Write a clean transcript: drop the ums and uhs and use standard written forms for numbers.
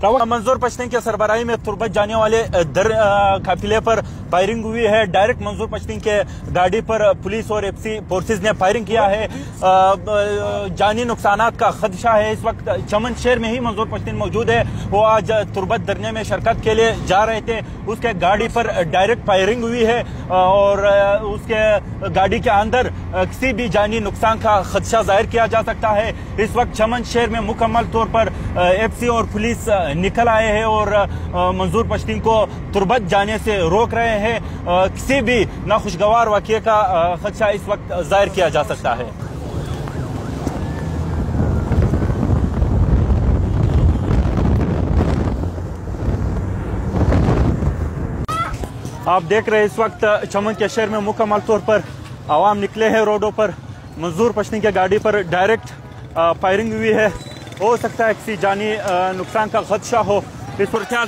मंजूर पश्तीन के सरबराही में तुर्बत जाने वाले काफिले पर फायरिंग हुई है। डायरेक्ट मंजूर पश्तीन के गाड़ी पर पुलिस और एफसी फोर्सेस ने फायरिंग किया है। जानी नुकसानात का खदशा है। इस वक्त चमन शहर में ही मंजूर पश्तीन मौजूद है। वो आज तुर्बत धरने में शिरकत के लिए जा रहे थे। उसके गाड़ी पर डायरेक्ट फायरिंग हुई है और उसके गाड़ी के अंदर किसी भी जानी नुकसान का खदशा जाहिर किया जा सकता है। इस वक्त चमन शहर में मुकम्मल तौर पर एफसी और पुलिस निकल आए हैं और मंजूर पश्तीन को तुर्बत जाने से रोक रहे हैं। किसी भी नाखुशगवार वाक़ये का खदशा इस वक्त जाहिर किया जा सकता है। आप देख रहे हैं इस वक्त चमन के शहर में मुकम्मल तौर पर आवाम निकले हैं रोडों पर। मंजूर पश्तीन के गाड़ी पर डायरेक्ट फायरिंग हुई है। हो सकता है किसी जानी नुकसान का खदशा हो। इस पर ख्याल